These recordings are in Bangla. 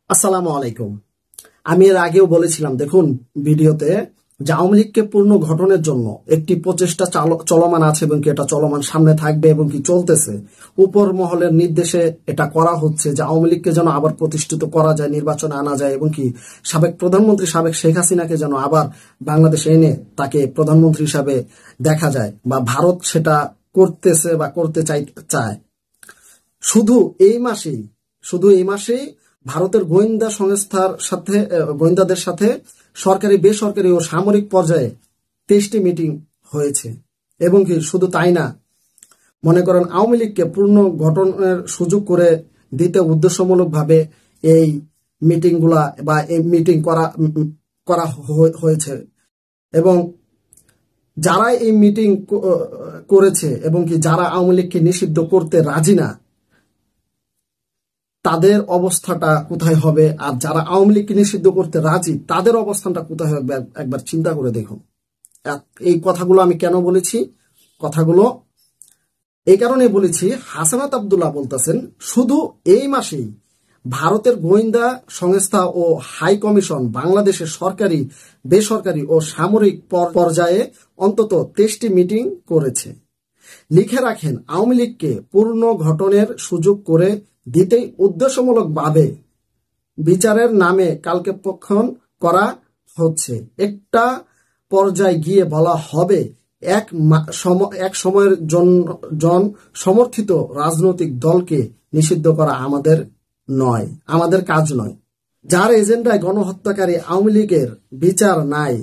আসসালামু আলাইকুম। আমি এর আগেও বলেছিলাম, দেখুন ভিডিওতে, যে আওয়ামী লীগকে পূর্ণ গঠনের জন্য একটি প্রচেষ্টা চলমান আছে এবং কি এটা চলমান, সামনে থাকবে এবং কি চলতেছে। উপর মহলের নির্দেশে এটা করা হচ্ছে যে আওয়ামী লীগকে যেন আবার প্রতিষ্ঠিত করা যায়, নির্বাচনে আনা যায় এবং কি সাবেক প্রধানমন্ত্রী সাবেক শেখ হাসিনাকে যেন আবার বাংলাদেশে এনে তাকে প্রধানমন্ত্রী হিসাবে দেখা যায়, বা ভারত সেটা করতেছে বা করতে চায়। শুধু এই মাসেই শুধু এই মাসেই ভারতের গোয়েন্দা সংস্থার সাথে, গোয়েন্দাদের সাথে সরকারি বেসরকারি ও সামরিক পর্যায়ে 23টি মিটিং হয়েছে। এবং কি শুধু তাই না, মনে করেন আওয়ামী লীগকে পূর্ণ গঠনের সুযোগ করে দিতে উদ্দেশ্যমূলকভাবে এই মিটিংগুলা বা এই মিটিং করা হয়েছে। এবং যারা এই মিটিং করেছে এবং কি যারা আওয়ামী লীগকে নিষিদ্ধ করতে রাজি না, তাদের অবস্থাটা কোথায় হবে, আর যারা আওয়ামী লীগকে নিষিদ্ধ করতে রাজি তাদের অবস্থানটা কোথায় হবে একবার চিন্তা করে দেখুন। এই কথাগুলো আমি কেন বলেছি? কথাগুলো এই কারণে বলেছি, হাসনাত আব্দুল্লাহ বলতেছেন শুধু এই মাসেই ভারতের গোয়েন্দা সংস্থা ও হাই কমিশন বাংলাদেশের সরকারি বেসরকারি ও সামরিক পর্যায়ে অন্তত 23টি মিটিং করেছে। লিখে রাখেন, আওয়ামী লীগকে পূর্ণ গঠনের সুযোগ করে দিতেই উদ্দেশ্যমূলকভাবে বিচারের নামে কালক্ষেপণ করা হচ্ছে। একটা পর্যায়ে গিয়ে বলা হবে এক সময়ের জন সমর্থিত রাজনৈতিক দলকে নিষিদ্ধ করা আমাদের কাজ নয়। যার এজেন্ডায় গণহত্যাকারী আওয়ামী লীগের বিচার নাই,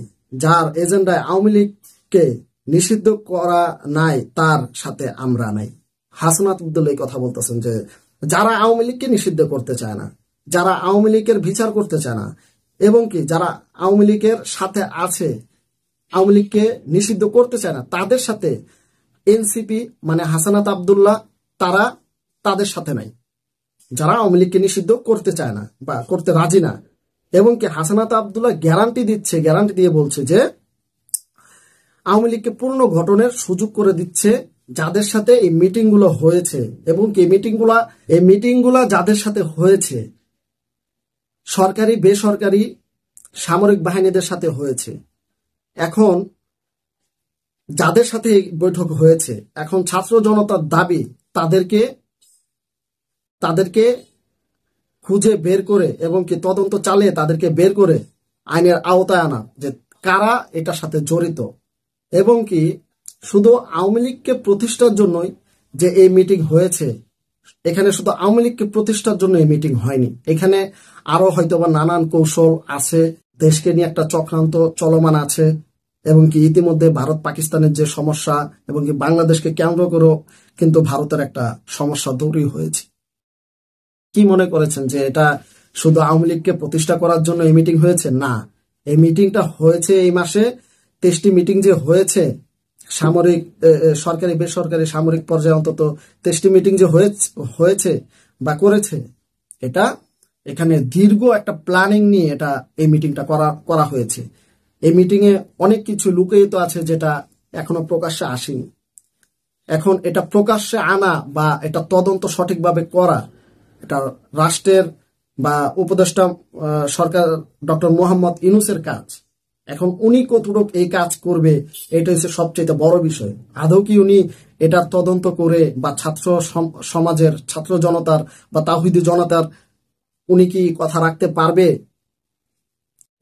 যার এজেন্ডায় আওয়ামী লীগকে নিষিদ্ধ করা নাই, তার সাথে আমরা নাই। হাসনাত আব্দুল্লাহ এই কথা বলতেছেন যে যারা আওয়ামী লীগকে নিষিদ্ধ করতে চায় না, যারা আওয়ামী লীগের বিচার করতে চায় না এবং কি যারা আওয়ামী লীগের সাথে আছে, আওয়ামী লীগকে নিষিদ্ধ করতে চায় না, তাদের সাথে এনসিপি মানে হাসনাত আব্দুল্লাহ তারা তাদের সাথে নাই। যারা আওয়ামী লীগকে নিষিদ্ধ করতে চায় না বা করতে রাজি না, এবং কি হাসনাত আব্দুল্লাহ গ্যারান্টি দিয়ে বলছে যে আওয়ামী লীগকে পূর্ণ গঠনের সুযোগ করে দিচ্ছে যাদের সাথে এই মিটিংগুলো হয়েছে। এবং কি এই মিটিংগুলা যাদের সাথে হয়েছে, সরকারি বেসরকারি সামরিক বাহিনীদের সাথে হয়েছে। এখন যাদের সাথে এই বৈঠক হয়েছে, এখন ছাত্র জনতার দাবি তাদেরকে খুঁজে বের করে এবং কি তদন্ত চালিয়ে তাদেরকে বের করে আইনের আওতায় আনা, যে কারা এটার সাথে জড়িত। এবং কি শুধু আওয়ামী লীগকে প্রতিষ্ঠার জন্যই যে এই মিটিং হয়েছে, এখানে শুধু আওয়ামী লীগকে প্রতিষ্ঠার জন্য এই মিটিং হয়নি, এখানে আরো হয়তোবা নানান কৌশল আছে, দেশকে নিয়ে একটা চক্রান্ত চলমান আছে। এবং কি ইতিমধ্যে ভারত পাকিস্তানের যে সমস্যা এবং কি বাংলাদেশকে কেন্দ্র করেও কিন্তু ভারতের একটা সমস্যা তৈরি হয়েছে। কি মনে করেছেন যে এটা শুধু আওয়ামী লীগকে প্রতিষ্ঠা করার জন্য এই মিটিং হয়েছে? না, এই মিটিংটা হয়েছে এই মাসে 23টি মিটিং যে হয়েছে, সামরিক সরকারি বেসরকারি সামরিক পর্যায়ে অন্তত 23টি মিটিং যে হয়েছে বা করেছে, এটা এখানে দীর্ঘ একটা প্ল্যানিং নিয়ে এই মিটিংটা করা হয়েছে। এই মিটিং এ অনেক কিছু লুকিয়ে আছে যেটা এখনো প্রকাশ্যে আসেনি। এখন এটা প্রকাশ্যে আনা বা এটা তদন্ত সঠিকভাবে করা, এটা রাষ্ট্রের বা উপদেষ্টা সরকার ডক্টর মোহাম্মদ ইউনূসের কাজ। এখন উনি কতটুকু এই কাজ করবে, এটা হচ্ছে সবচেয়ে বড় বিষয়। আদৌ কি উনি এটার তদন্ত করে বা ছাত্র সমাজের, ছাত্র জনতার বা তাওহীদি জনতার উনি কি কথা রাখতে পারবে?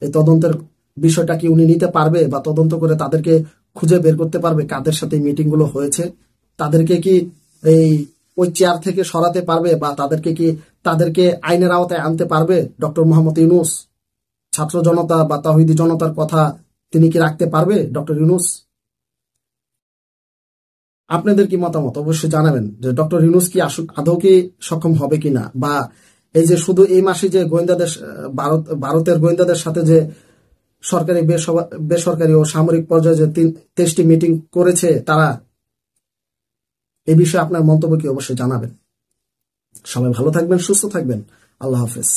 এই তদন্তের বিষয়টা কি উনি নিতে পারবে বা তদন্ত করে তাদেরকে খুঁজে বের করতে পারবে কাদের সাথে এই মিটিং গুলো হয়েছে? তাদেরকে কি ওই চেয়ার থেকে সরাতে পারবে বা তাদেরকে আইনের আওতায় আনতে পারবে ডক্টর মোহাম্মদ ইউনূস? ছাত্র জনতা বা তাওহীদি জনতার কথা তিনি কি রাখতে পারবে ডক্টর ইউনূস? আপনাদের কি মতামত অবশ্যই জানাবেন যে ডক্টর ইউনূস কি আদৌ কি সক্ষম হবে কিনা, বা এই যে শুধু এই মাসে যে ভারতের গোয়েন্দাদের সাথে যে সরকারি বেসরকারি ও সামরিক পর্যায়ে যে 23টি মিটিং করেছে তারা, এই বিষয়ে আপনার মন্তব্য কি অবশ্যই জানাবেন। সবাই ভালো থাকবেন, সুস্থ থাকবেন। আল্লাহ হাফেজ।